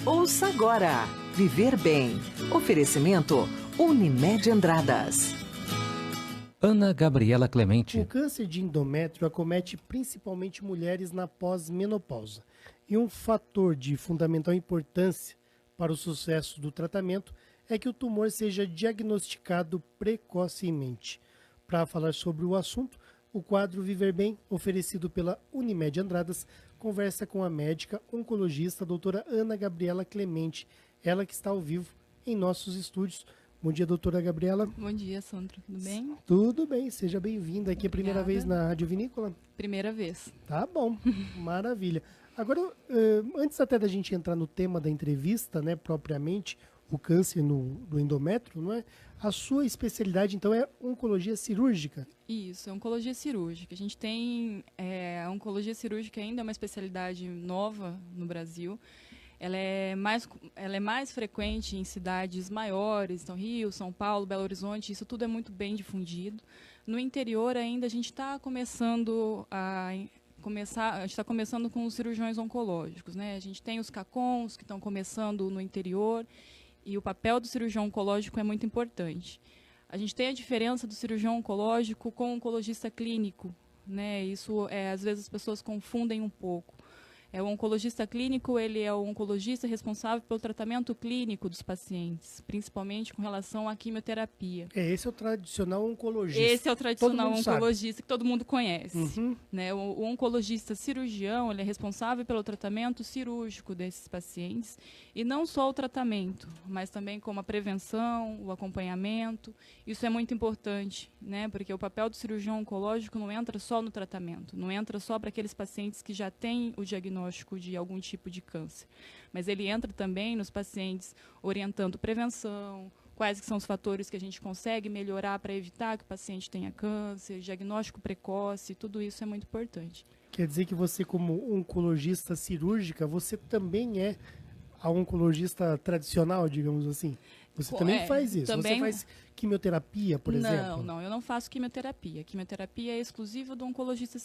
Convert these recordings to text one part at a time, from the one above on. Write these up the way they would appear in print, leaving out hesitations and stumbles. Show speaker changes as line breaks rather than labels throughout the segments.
Ouça agora. Viver Bem. Oferecimento Unimed Andradas.
Ana Gabriela Clemente.
O câncer de endométrio acomete principalmente mulheres na pós-menopausa. E um fator de fundamental importância para o sucesso do tratamento é que o tumor seja diagnosticado precocemente. Para falar sobre o assunto, o quadro Viver Bem, oferecido pela Unimed Andradas, conversa com a médica oncologista a doutora Ana Gabriela Clemente, ela que está ao vivo em nossos estúdios. Bom dia, doutora Gabriela.
Bom dia, Sandro. Tudo bem?
Tudo bem, seja bem-vinda aqui.
Obrigada.
A primeira vez na Rádio Vinícola?
Primeira vez.
Tá bom, maravilha. Agora, antes até da gente entrar no tema da entrevista, né, propriamente, o câncer do endométrio, não é? A sua especialidade, então, é oncologia cirúrgica?
Isso, é oncologia cirúrgica. A gente tem, a oncologia cirúrgica ainda é uma especialidade nova no Brasil. Ela é mais frequente em cidades maiores, então Rio, São Paulo, Belo Horizonte, isso tudo é muito bem difundido. No interior ainda a gente está começando com os cirurgiões oncológicos, né? A gente tem os CACONs que estão começando no interior e o papel do cirurgião oncológico é muito importante. A gente tem a diferença do cirurgião oncológico com o oncologista clínico, né? Isso às vezes as pessoas confundem um pouco. O oncologista clínico, ele é o oncologista responsável pelo tratamento clínico dos pacientes, principalmente com relação à quimioterapia.
Esse é o tradicional oncologista.
Esse é o tradicional oncologista
sabe.
que todo mundo conhece.
Uhum.
Né? O oncologista cirurgião, ele é responsável pelo tratamento cirúrgico desses pacientes, e não só o tratamento, mas também como a prevenção, o acompanhamento. Isso é muito importante, né? Porque o papel do cirurgião oncológico não entra só no tratamento, não entra só para aqueles pacientes que já têm o diagnóstico de algum tipo de câncer, mas ele entra também nos pacientes orientando prevenção, quais que são os fatores que a gente consegue melhorar para evitar que o paciente tenha câncer, diagnóstico precoce, tudo isso é muito importante.
Quer dizer que você, como oncologista cirúrgica, você também é a oncologista tradicional, digamos assim? Você também faz isso?
Também...
Você faz quimioterapia, por exemplo?
Não, eu não faço quimioterapia. Quimioterapia é exclusiva do oncologista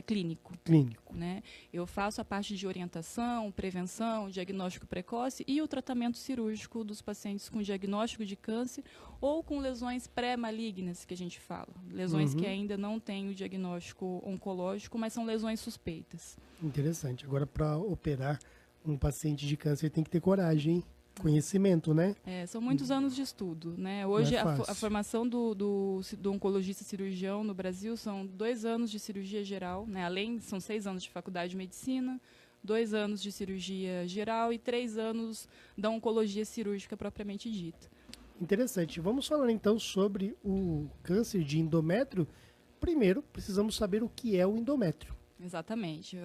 clínico.
Clínico.
Né? Eu faço a parte de orientação, prevenção, diagnóstico precoce e o tratamento cirúrgico dos pacientes com diagnóstico de câncer ou com lesões pré-malignas, que a gente fala. Lesões que ainda não têm o diagnóstico oncológico, mas são lesões suspeitas.
Interessante. Agora, para operar um paciente de câncer, tem que ter coragem, hein? Conhecimento, né?
São muitos anos de estudo, né? Hoje a formação do oncologista cirurgião no Brasil são 2 anos de cirurgia geral, né? São 6 anos de faculdade de medicina, 2 anos de cirurgia geral e 3 anos da oncologia cirúrgica propriamente dita.
Interessante. Vamos falar então sobre o câncer de endométrio. Primeiro, precisamos saber o que é o endométrio.
Exatamente.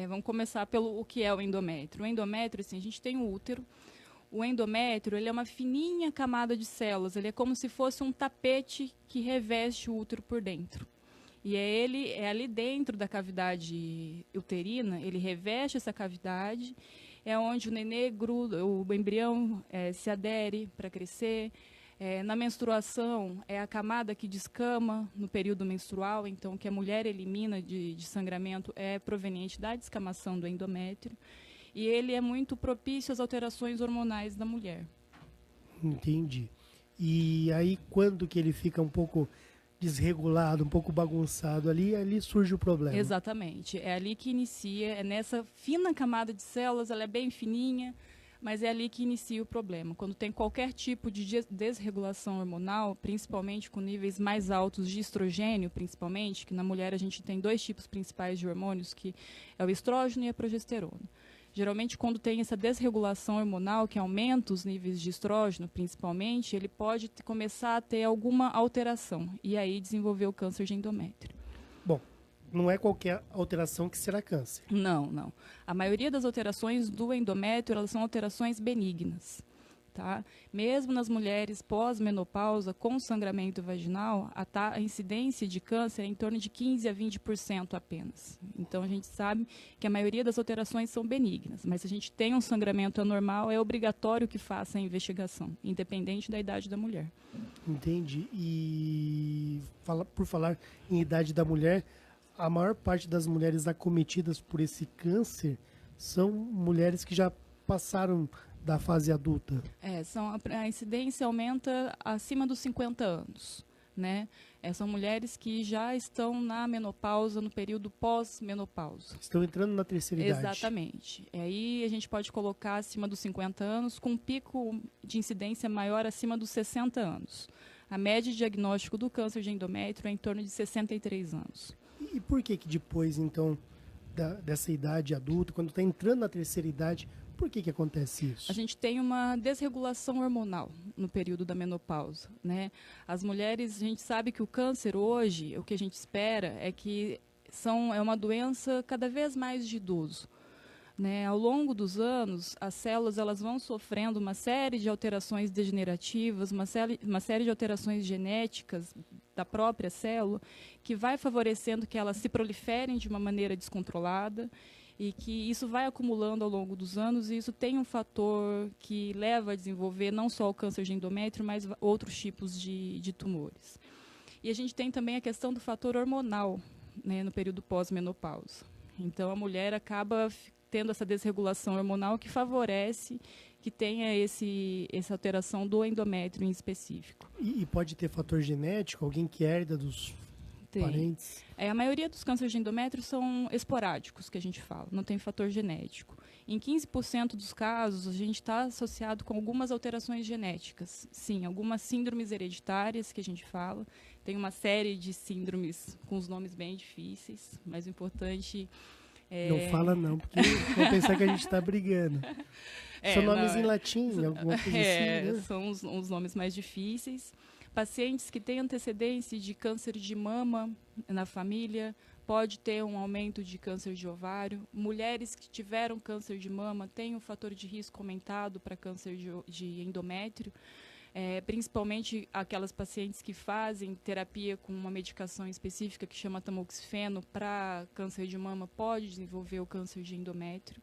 Vamos começar pelo o que é o endométrio. O endométrio, assim, a gente tem o útero. O endométrio, ele é uma fininha camada de células, ele é como se fosse um tapete que reveste o útero por dentro. E ele é ali dentro da cavidade uterina, ele reveste essa cavidade, é onde o nenê gruda, o embrião se adere para crescer. Na menstruação, é a camada que descama no período menstrual, então o que a mulher elimina de sangramento é proveniente da descamação do endométrio. E ele é muito propício às alterações hormonais da mulher.
Entendi. E aí, quando que ele fica um pouco desregulado, um pouco bagunçado ali surge o problema.
Exatamente. É ali que inicia, é nessa fina camada de células, ela é bem fininha, mas é ali que inicia o problema. Quando tem qualquer tipo de desregulação hormonal, principalmente com níveis mais altos de estrogênio, principalmente, que na mulher a gente tem 2 tipos principais de hormônios, que é o estrógeno e a progesterona. Geralmente, quando tem essa desregulação hormonal, que aumenta os níveis de estrógeno, principalmente, ele pode começar a ter alguma alteração e aí desenvolver o câncer de endométrio.
Bom, não é qualquer alteração que será câncer.
Não. A maioria das alterações do endométrio, elas são alterações benignas. Tá? Mesmo nas mulheres pós-menopausa com sangramento vaginal, a incidência de câncer é em torno de 15% a 20% apenas. Então, a gente sabe que a maioria das alterações são benignas, mas se a gente tem um sangramento anormal, é obrigatório que faça a investigação, independente da idade da mulher.
Entendi. E por falar em idade da mulher, a maior parte das mulheres acometidas por esse câncer são mulheres que já passaram da fase adulta?
A incidência aumenta acima dos 50 anos, né? São mulheres que já estão na menopausa, no período pós-menopausa.
Estão entrando na terceira idade.
Exatamente. E aí a gente pode colocar acima dos 50 anos, com um pico de incidência maior acima dos 60 anos. A média de diagnóstico do câncer de endométrio é em torno de 63 anos.
E por que depois, então, dessa idade adulta, quando está entrando na terceira idade, por que acontece isso?
A gente tem uma desregulação hormonal no período da menopausa, né? As mulheres, a gente sabe que o câncer hoje, o que a gente espera é que é uma doença cada vez mais de idoso. Né? Ao longo dos anos, as células elas vão sofrendo uma série de alterações degenerativas, uma série de alterações genéticas da própria célula, que vai favorecendo que elas se proliferem de uma maneira descontrolada e que isso vai acumulando ao longo dos anos, e isso tem um fator que leva a desenvolver não só o câncer de endométrio, mas outros tipos de tumores. E a gente tem também a questão do fator hormonal, né, no período pós-menopausa. Então, a mulher acaba tendo essa desregulação hormonal que favorece que tenha essa alteração do endométrio em específico.
E pode ter fator genético, alguém que herda dos parentes?
A maioria dos cânceres de endométrio são esporádicos, que a gente fala, não tem fator genético. Em 15% dos casos, a gente está associado com algumas alterações genéticas. Sim, algumas síndromes hereditárias, que a gente fala. Tem uma série de síndromes com os nomes bem difíceis, mas o importante...
Não fala não, porque vão pensar que a gente está brigando. São nomes em latim, alguma coisa assim, né?
São os nomes mais difíceis. Pacientes que têm antecedência de câncer de mama na família, pode ter um aumento de câncer de ovário. Mulheres que tiveram câncer de mama têm um fator de risco aumentado para câncer de endométrio. Principalmente aquelas pacientes que fazem terapia com uma medicação específica que chama tamoxifeno para câncer de mama, pode desenvolver o câncer de endométrio.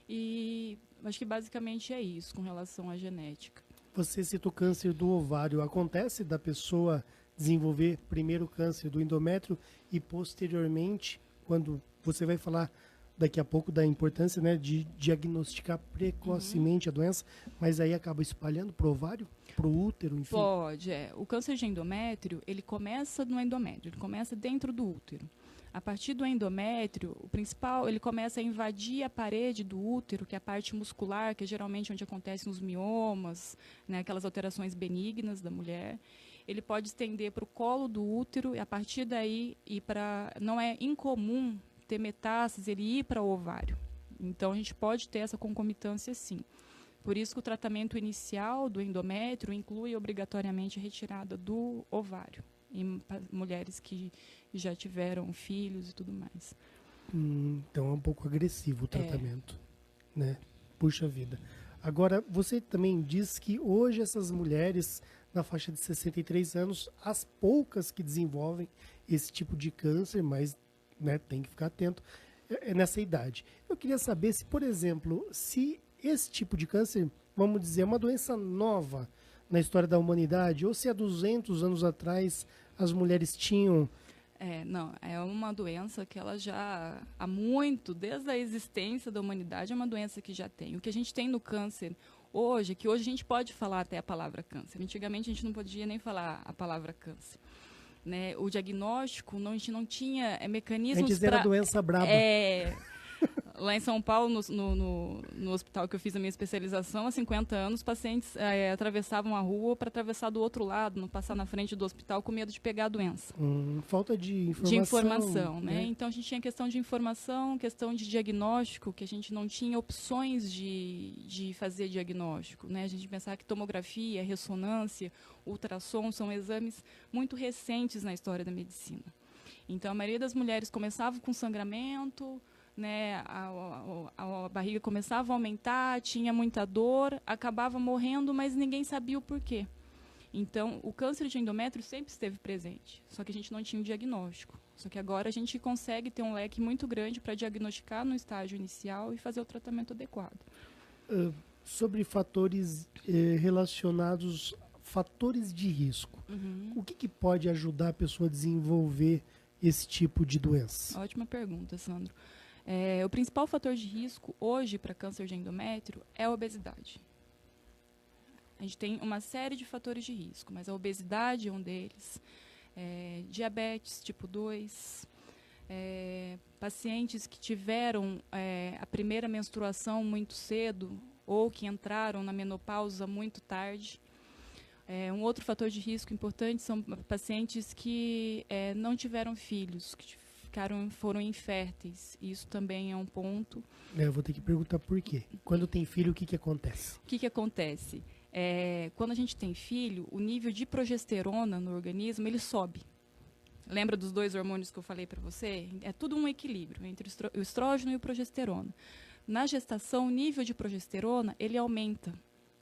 E acho que basicamente é isso com relação à genética.
Você cita o câncer do ovário. Acontece da pessoa desenvolver primeiro o câncer do endométrio e posteriormente, quando você vai falar daqui a pouco da importância, né, de diagnosticar precocemente a doença, mas aí acaba espalhando para o ovário, para o útero, enfim?
Pode, O câncer de endométrio, ele começa no endométrio, ele começa dentro do útero. A partir do endométrio, o principal, ele começa a invadir a parede do útero, que é a parte muscular, que é geralmente onde acontecem os miomas, né, aquelas alterações benignas da mulher. Ele pode estender para o colo do útero e, a partir daí, não é incomum ter metástase, ele ir para o ovário. Então, a gente pode ter essa concomitância, sim. Por isso que o tratamento inicial do endométrio inclui obrigatoriamente a retirada do ovário em mulheres que já tiveram filhos e tudo mais.
Então é um pouco agressivo o tratamento, né? Puxa vida. Agora, você também diz que hoje essas mulheres na faixa de 63 anos, as poucas que desenvolvem esse tipo de câncer, mas, né, tem que ficar atento, nessa idade. Eu queria saber se, por exemplo, se esse tipo de câncer, vamos dizer, é uma doença nova na história da humanidade, ou se há 200 anos atrás as mulheres tinham...
Não, é uma doença que ela já, há muito, desde a existência da humanidade, é uma doença que já tem. O que a gente tem no câncer hoje, que hoje a gente pode falar até a palavra câncer. Antigamente a gente não podia nem falar a palavra câncer. Né? O diagnóstico, a gente não tinha mecanismos para...
Antes era doença braba.
Lá em São Paulo, no hospital que eu fiz a minha especialização, há 50 anos, pacientes atravessavam a rua para atravessar do outro lado, não passar na frente do hospital com medo de pegar a doença.
Falta de informação.
De informação, né? Então, a gente tinha questão de informação, questão de diagnóstico, que a gente não tinha opções de fazer diagnóstico. Né? A gente pensava que tomografia, ressonância, ultrassom são exames muito recentes na história da medicina. Então, a maioria das mulheres começava com sangramento... Né, a barriga começava a aumentar, tinha muita dor, acabava morrendo, mas ninguém sabia o porquê. Então, o câncer de endométrio sempre esteve presente, só que a gente não tinha um diagnóstico. Só que agora a gente consegue ter um leque muito grande para diagnosticar no estágio inicial e fazer o tratamento adequado.
Sobre fatores relacionados, fatores de risco, o que pode ajudar a pessoa a desenvolver esse tipo de doença?
Ótima pergunta, Sandro. O principal fator de risco hoje para câncer de endométrio é a obesidade. A gente tem uma série de fatores de risco, mas a obesidade é um deles. Diabetes tipo 2, pacientes que tiveram a primeira menstruação muito cedo ou que entraram na menopausa muito tarde. Um outro fator de risco importante são pacientes que não tiveram filhos, que foram inférteis. Isso também é um ponto.
Eu vou ter que perguntar por quê. Quando tem filho, o que acontece?
O que acontece? Quando a gente tem filho, o nível de progesterona no organismo ele sobe. Lembra dos 2 hormônios que eu falei para você? É tudo um equilíbrio entre o estrógeno e o progesterona. Na gestação, o nível de progesterona ele aumenta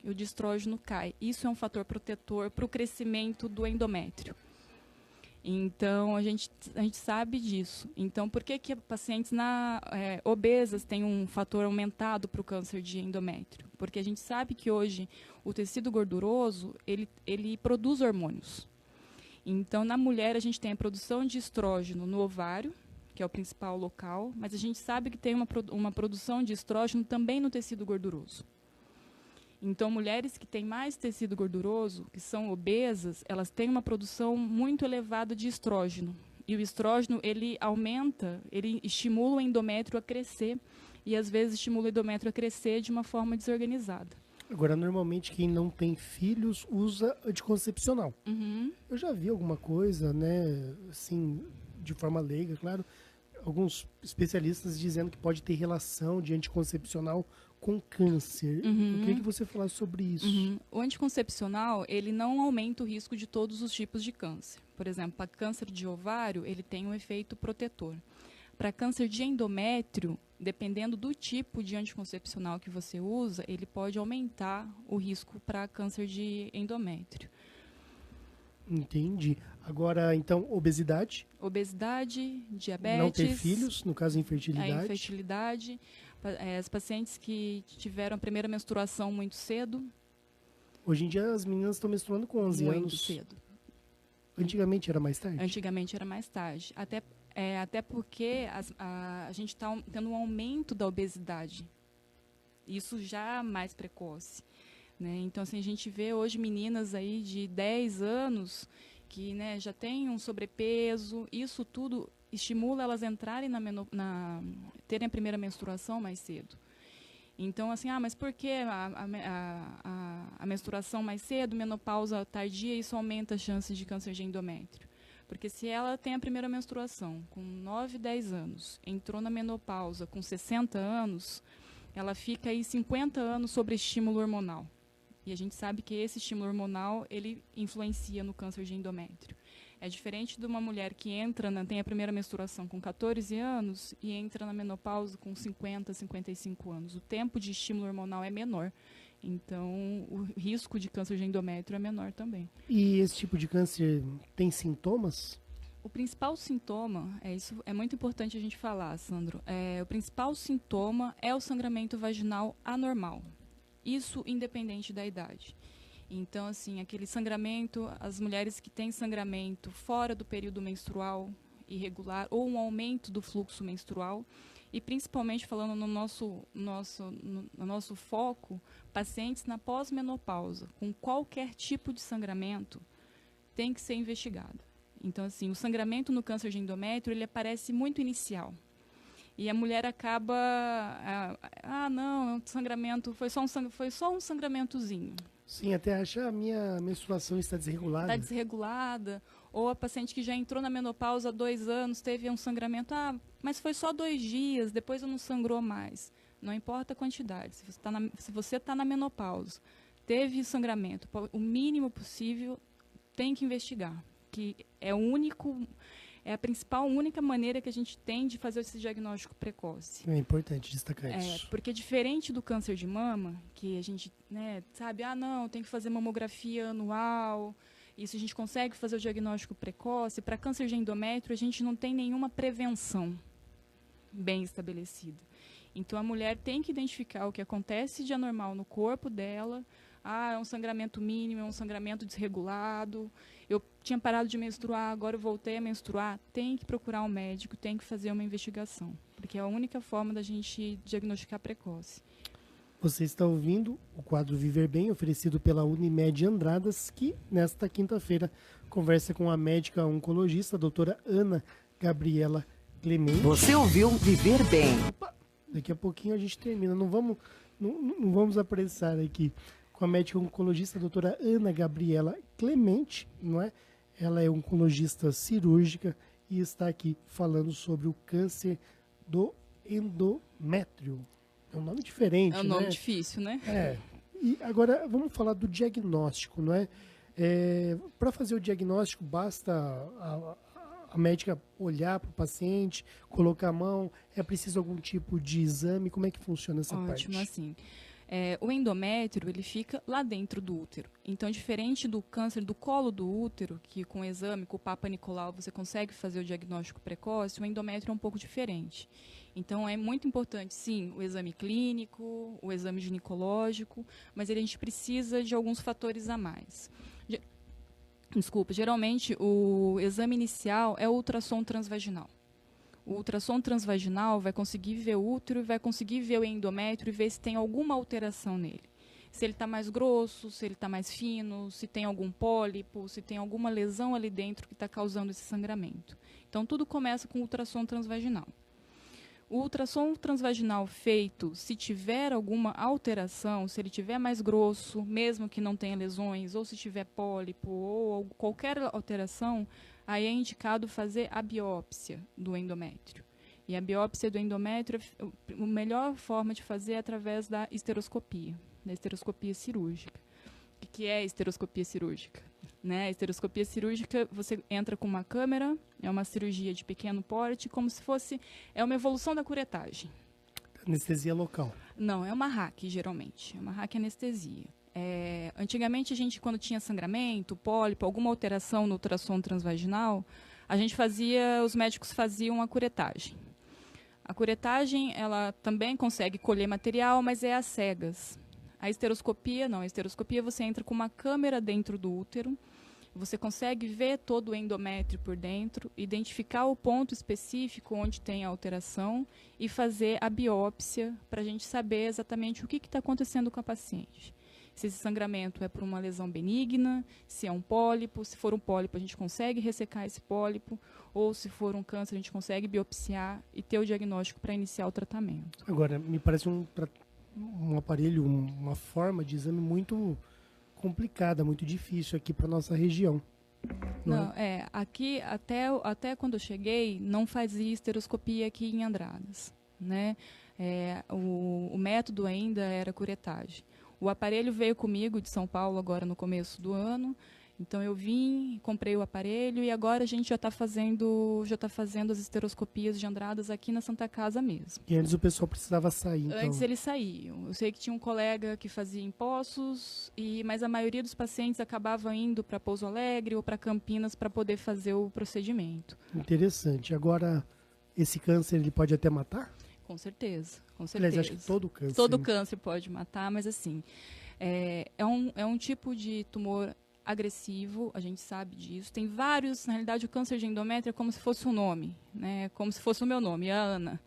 e o de estrógeno cai. Isso é um fator protetor para o crescimento do endométrio. Então, a gente sabe disso. Então, por que pacientes obesas têm um fator aumentado para o câncer de endométrio? Porque a gente sabe que hoje o tecido gorduroso, ele produz hormônios. Então, na mulher, a gente tem a produção de estrógeno no ovário, que é o principal local, mas a gente sabe que tem uma produção de estrógeno também no tecido gorduroso. Então, mulheres que têm mais tecido gorduroso, que são obesas, elas têm uma produção muito elevada de estrógeno. E o estrógeno, ele aumenta, ele estimula o endométrio a crescer e, às vezes, estimula o endométrio a crescer de uma forma desorganizada.
Agora, normalmente, quem não tem filhos usa anticoncepcional.
Uhum.
Eu já vi alguma coisa, né, assim, de forma leiga, claro, alguns especialistas dizendo que pode ter relação de anticoncepcional com câncer.
Uhum.
Eu queria que você falasse sobre isso.
Uhum. O anticoncepcional, ele não aumenta o risco de todos os tipos de câncer. Por exemplo, para câncer de ovário, ele tem um efeito protetor. Para câncer de endométrio, dependendo do tipo de anticoncepcional que você usa, ele pode aumentar o risco para câncer de endométrio.
Entendi. Agora, então, obesidade?
Obesidade, diabetes...
Não ter filhos, no caso,
A
infertilidade.
infertilidade, as pacientes que tiveram a primeira menstruação muito cedo.
Hoje em dia, as meninas estão menstruando com 11
muito
anos.
cedo.
Antigamente era mais tarde?
Antigamente era mais tarde. Até porque a gente está tendo um aumento da obesidade. Isso já mais precoce. Né? Então, assim, a gente vê hoje meninas aí de 10 anos que, né, já têm um sobrepeso. Isso tudo estimula elas entrarem terem a primeira menstruação mais cedo. Então, assim, mas por que a menstruação mais cedo, menopausa tardia, isso aumenta as chances de câncer de endométrio? Porque se ela tem a primeira menstruação com 9, 10 anos, entrou na menopausa com 60 anos, ela fica aí 50 anos sobre estímulo hormonal. E a gente sabe que esse estímulo hormonal, ele influencia no câncer de endométrio. É diferente de uma mulher que tem a primeira menstruação com 14 anos e entra na menopausa com 50, 55 anos. O tempo de estímulo hormonal é menor. Então, o risco de câncer de endométrio é menor também.
E esse tipo de câncer tem sintomas?
O principal sintoma, isso é muito importante a gente falar, Sandro. O principal sintoma é o sangramento vaginal anormal. Isso independente da idade. Então, assim, aquele sangramento, as mulheres que têm sangramento fora do período menstrual irregular ou um aumento do fluxo menstrual, e principalmente falando no nosso foco, pacientes na pós-menopausa, com qualquer tipo de sangramento, tem que ser investigado. Então, assim, o sangramento no câncer de endométrio, ele aparece muito inicial. E a mulher acaba, não, sangramento, foi só um sangramentozinho.
Sim, até acha a minha menstruação está desregulada.
Está desregulada. Ou a paciente que já entrou na menopausa há 2 anos, teve um sangramento, mas foi só 2 dias, depois não sangrou mais. Não importa a quantidade, se você está na menopausa, teve sangramento, o mínimo possível tem que investigar, que é a única maneira que a gente tem de fazer esse diagnóstico precoce.
É importante destacar isso.
Porque diferente do câncer de mama, que a gente sabe, tem que fazer mamografia anual, isso a gente consegue fazer o diagnóstico precoce. Para câncer de endométrio, a gente não tem nenhuma prevenção bem estabelecida. Então, a mulher tem que identificar o que acontece de anormal no corpo dela, Ah, é um sangramento mínimo, é um sangramento desregulado. Eu tinha parado de menstruar, agora eu voltei a menstruar. Tem que procurar um médico, tem que fazer uma investigação, porque é a única forma da gente diagnosticar precoce.
Você está ouvindo o quadro Viver Bem, oferecido pela Unimed Andradas, que nesta quinta-feira conversa com a médica oncologista, a doutora Ana Gabriela Clemente.
Você ouviu Viver Bem.
Opa, daqui a pouquinho a gente termina, não vamos apressar aqui. Com a médica oncologista, a doutora Ana Gabriela Clemente, não é? Ela é oncologista cirúrgica e está aqui falando sobre o câncer do endométrio. É um nome diferente,
É um nome difícil, né?
É. E agora vamos falar do diagnóstico, não é? Para fazer o diagnóstico, basta a médica olhar para o paciente, colocar a mão, é preciso algum tipo de exame? Como é que funciona essa parte?
Ótimo, assim. O endométrio, ele fica lá dentro do útero. Então, diferente do câncer do colo do útero, que com o exame, com o Papa Nicolau, você consegue fazer o diagnóstico precoce, o endométrio é um pouco diferente. Então, é muito importante, sim, o exame clínico, o exame ginecológico, mas a gente precisa de alguns fatores a mais. Geralmente, o exame inicial é o ultrassom transvaginal. O ultrassom transvaginal vai conseguir ver o útero, vai conseguir ver o endométrio e ver se tem alguma alteração nele. Se ele está mais grosso, se ele está mais fino, se tem algum pólipo, se tem alguma lesão ali dentro que está causando esse sangramento. Então, tudo começa com o ultrassom transvaginal. O ultrassom transvaginal feito, se tiver alguma alteração, se ele tiver mais grosso, mesmo que não tenha lesões, ou se tiver pólipo, ou qualquer alteração, aí é indicado fazer a biópsia do endométrio. E a biópsia do endométrio, a melhor forma de fazer é através da esteroscopia cirúrgica. O que é a esteroscopia cirúrgica? Né? A esteroscopia cirúrgica, você entra com uma câmera, é uma cirurgia de pequeno porte, como se fosse, é uma evolução da curetagem.
Anestesia local?
Não, é uma RAC, geralmente. É uma RAC anestesia. Antigamente, a gente, quando tinha sangramento, pólipo, alguma alteração no ultrassom transvaginal, os médicos faziam a curetagem. A curetagem, ela também consegue colher material, mas é às cegas. A esteroscopia, não. A esteroscopia, você entra com uma câmera dentro do útero, você consegue ver todo o endométrio por dentro, identificar o ponto específico onde tem a alteração e fazer a biópsia para a gente saber exatamente o que está acontecendo com a paciente. Se esse sangramento é por uma lesão benigna, se é um pólipo, se for um pólipo a gente consegue ressecar esse pólipo, ou se for um câncer a gente consegue biopsiar e ter o diagnóstico para iniciar o tratamento.
Agora, me parece um aparelho, uma forma de exame muito complicada, muito difícil aqui para nossa região.
Não, aqui até quando eu cheguei não fazia esteroscopia aqui em Andradas, né? O método ainda era curetagem. O aparelho veio comigo de São Paulo agora no começo do ano, então eu vim, comprei o aparelho e agora a gente já está fazendo as esteroscopias de Andradas aqui na Santa Casa mesmo.
E antes o pessoal precisava sair, então.
Antes eles saíam. Eu sei que tinha um colega que fazia em Poços, mas a maioria dos pacientes acabava indo para Pouso Alegre ou para Campinas para poder fazer o procedimento.
Interessante. Agora, esse câncer ele pode até matar?
Com certeza, com certeza.
Aliás, acho que todo câncer.
Todo câncer pode matar, mas assim, é um tipo de tumor agressivo, a gente sabe disso. Tem vários, na realidade o câncer de endométrio é como se fosse um nome, né? Como se fosse o meu nome, a Ana.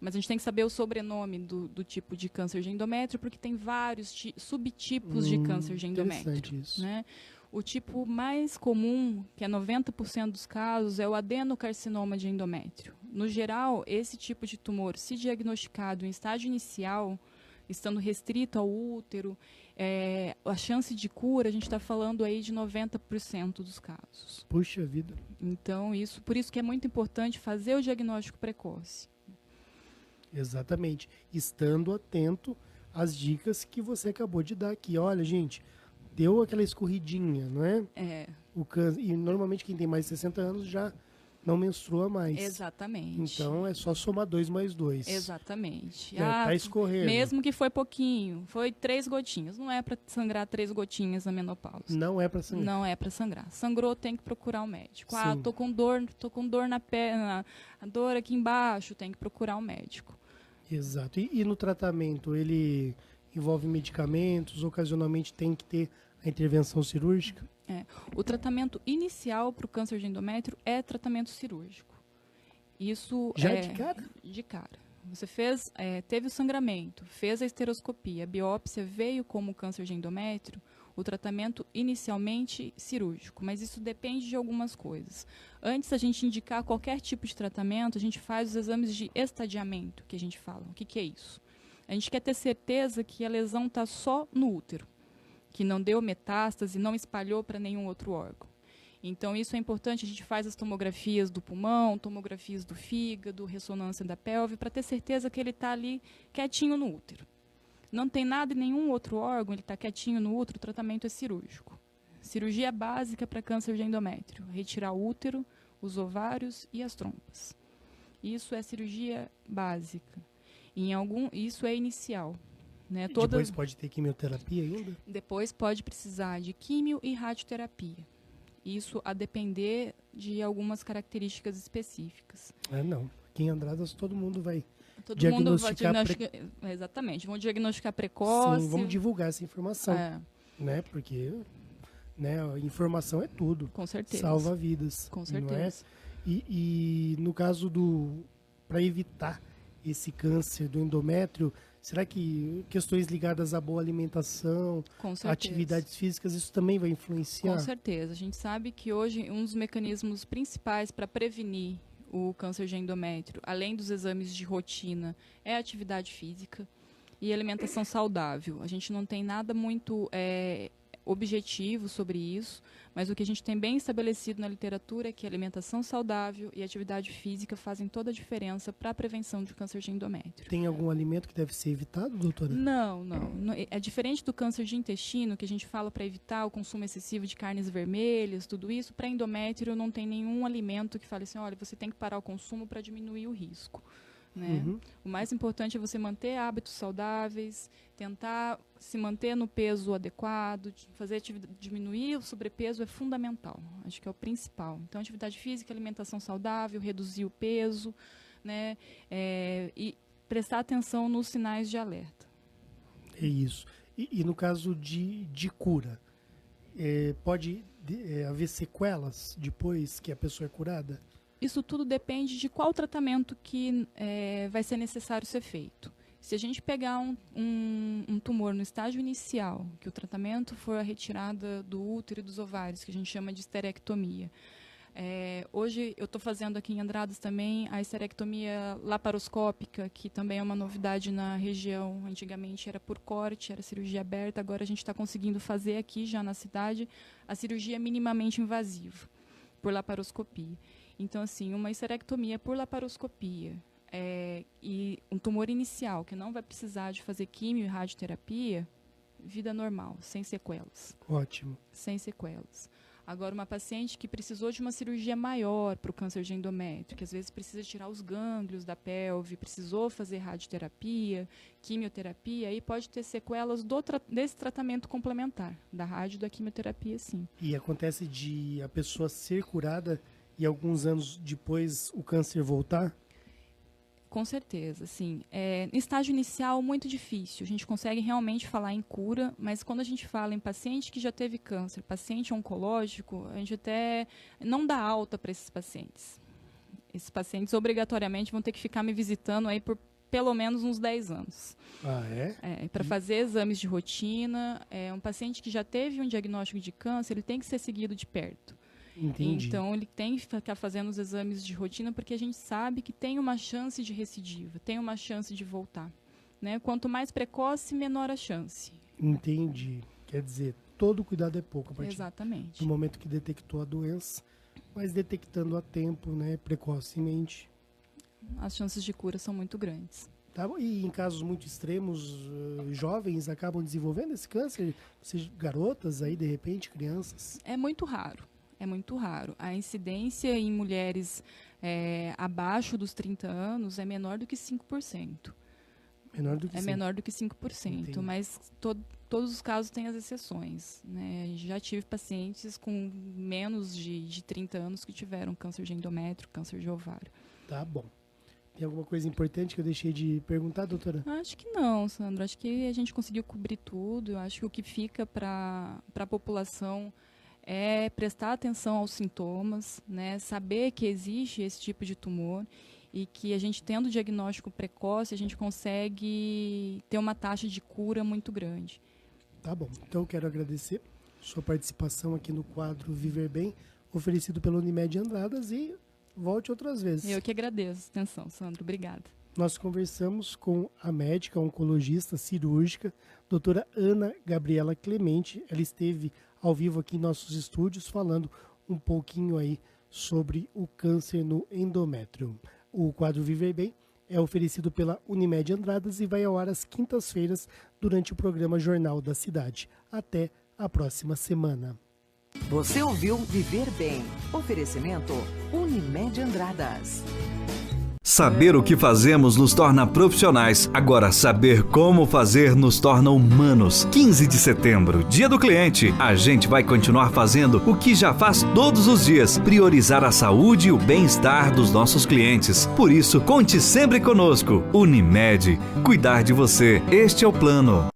Mas a gente tem que saber o sobrenome do tipo de câncer de endométrio, porque tem vários subtipos de câncer de endométrio.
Isso.
Né? O tipo mais comum, que é 90% dos casos, é o adenocarcinoma de endométrio. No geral, esse tipo de tumor, se diagnosticado em estágio inicial, estando restrito ao útero, a chance de cura, a gente está falando aí de 90% dos casos.
Puxa vida.
Então, por isso que é muito importante fazer o diagnóstico precoce.
Exatamente. Estando atento às dicas que você acabou de dar aqui. Olha, gente, deu aquela escorridinha, não é? O câncer, e normalmente quem tem mais de 60 anos já não menstrua mais.
Exatamente.
Então é só somar 2 mais 2.
Exatamente.
Tá escorrendo.
Mesmo que foi pouquinho, foi 3 gotinhas. Não é para sangrar 3 gotinhas na menopausa.
Não é para sangrar.
Não é para sangrar. Sangrou, tem que procurar um médico.
Sim.
Tô com dor na perna, a dor aqui embaixo, tem que procurar um médico.
Exato. E no tratamento, ele envolve medicamentos, ocasionalmente tem que ter a intervenção cirúrgica?
O tratamento inicial para o câncer de endométrio é tratamento cirúrgico. Isso
Já de cara?
De cara. Você teve o sangramento, fez a esteroscopia, a biópsia veio como câncer de endométrio, o tratamento inicialmente cirúrgico, mas isso depende de algumas coisas. Antes da gente indicar qualquer tipo de tratamento, a gente faz os exames de estadiamento, que a gente fala. O que é isso? A gente quer ter certeza que a lesão está só no útero, que não deu metástase, não espalhou para nenhum outro órgão. Então, isso é importante, a gente faz as tomografias do pulmão, tomografias do fígado, ressonância da pelve, para ter certeza que ele está ali quietinho no útero. Não tem nada em nenhum outro órgão, ele está quietinho no útero, o tratamento é cirúrgico. Cirurgia básica para câncer de endométrio, retirar o útero, os ovários e as trompas. Isso é cirurgia básica. Isso é inicial. Né?
Depois pode ter quimioterapia ainda?
Depois pode precisar de químio e radioterapia. Isso a depender de algumas características específicas.
Não. Aqui em Andradas todo mundo vai
diagnosticar. Exatamente. Vão diagnosticar precoce.
Sim, vamos divulgar essa informação. Né? Porque a informação é tudo.
Com certeza.
Salva vidas.
Com certeza.
Não é? E no caso para evitar esse câncer do endométrio, será que questões ligadas à boa alimentação, atividades físicas, isso também vai influenciar?
Com certeza. A gente sabe que hoje um dos mecanismos principais para prevenir o câncer de endométrio, além dos exames de rotina, é a atividade física e alimentação saudável. A gente não tem nada muito objetivo sobre isso, mas o que a gente tem bem estabelecido na literatura é que alimentação saudável e atividade física fazem toda a diferença para a prevenção de câncer de endométrio.
Tem algum alimento que deve ser evitado, doutora?
Não. É diferente do câncer de intestino, que a gente fala para evitar o consumo excessivo de carnes vermelhas, tudo isso. Para endométrio não tem nenhum alimento que fale assim, olha, você tem que parar o consumo para diminuir o risco. Né? O mais importante é você manter hábitos saudáveis, tentar se manter no peso adequado, diminuir o sobrepeso é fundamental, acho que é o principal. Então, atividade física, alimentação saudável, reduzir o peso, né? E prestar atenção nos sinais de alerta.
É isso. E no caso de cura, pode haver sequelas depois que a pessoa é curada?
Isso tudo depende de qual tratamento que vai ser necessário ser feito. Se a gente pegar um tumor no estágio inicial, que o tratamento for a retirada do útero e dos ovários, que a gente chama de esterectomia. Hoje eu estou fazendo aqui em Andradas também a esterectomia laparoscópica, que também é uma novidade na região. Antigamente era por corte, era cirurgia aberta, agora a gente está conseguindo fazer aqui já na cidade a cirurgia minimamente invasiva, por laparoscopia. Então, assim, uma esterectomia por laparoscopia e um tumor inicial, que não vai precisar de fazer químio e radioterapia, vida normal, sem sequelas.
Ótimo.
Sem sequelas. Agora, uma paciente que precisou de uma cirurgia maior para o câncer de endométrio, que às vezes precisa tirar os gânglios da pelve, precisou fazer radioterapia, quimioterapia, aí pode ter sequelas desse tratamento complementar, da rádio e da quimioterapia, sim.
E acontece de a pessoa ser curada e alguns anos depois o câncer voltar?
Com certeza, sim. No estágio inicial, muito difícil. A gente consegue realmente falar em cura, mas quando a gente fala em paciente que já teve câncer, paciente oncológico, a gente até não dá alta para esses pacientes. Esses pacientes obrigatoriamente vão ter que ficar me visitando aí por pelo menos uns 10 anos.
Ah, é?
Para fazer exames de rotina. Um paciente que já teve um diagnóstico de câncer, ele tem que ser seguido de perto.
Entendi.
Então, ele tem que ficar fazendo os exames de rotina porque a gente sabe que tem uma chance de recidiva, tem uma chance de voltar. Né? Quanto mais precoce, menor a chance.
Entendi. Quer dizer, todo cuidado é pouco a partir
Exatamente.
do momento que detectou a doença, mas detectando a tempo, né, precocemente.
As chances de cura são muito grandes.
Tá bom. E em casos muito extremos, jovens acabam desenvolvendo esse câncer? Seja garotas aí, de repente, crianças?
É muito raro. É muito raro. A incidência em mulheres abaixo dos 30 anos é menor do que 5%.
Menor do que 5%.
É menor do que 5%, entendi. Mas todos os casos têm as exceções. Né? Já tive pacientes com menos de 30 anos que tiveram câncer de endométrio, câncer de ovário.
Tá bom. Tem alguma coisa importante que eu deixei de perguntar, doutora?
Acho que não, Sandro. Acho que a gente conseguiu cobrir tudo. Acho que o que fica para a população é prestar atenção aos sintomas, né? Saber que existe esse tipo de tumor e que a gente, tendo diagnóstico precoce, a gente consegue ter uma taxa de cura muito grande.
Tá bom. Então, eu quero agradecer sua participação aqui no quadro Viver Bem, oferecido pela Unimed Andradas, e volte outras vezes.
Eu que agradeço a atenção, Sandro. Obrigada.
Nós conversamos com a médica oncologista cirúrgica, doutora Ana Gabriela Clemente. Ela esteve ao vivo aqui em nossos estúdios falando um pouquinho aí sobre o câncer no endométrio. O quadro Viver Bem é oferecido pela Unimed Andradas e vai ao ar às quintas-feiras durante o programa Jornal da Cidade. Até a próxima semana.
Você ouviu Viver Bem. Oferecimento Unimed Andradas.
Saber o que fazemos nos torna profissionais. Agora, saber como fazer nos torna humanos. 15 de setembro, Dia do Cliente. A gente vai continuar fazendo o que já faz todos os dias: priorizar a saúde e o bem-estar dos nossos clientes. Por isso, conte sempre conosco. Unimed. Cuidar de você. Este é o plano.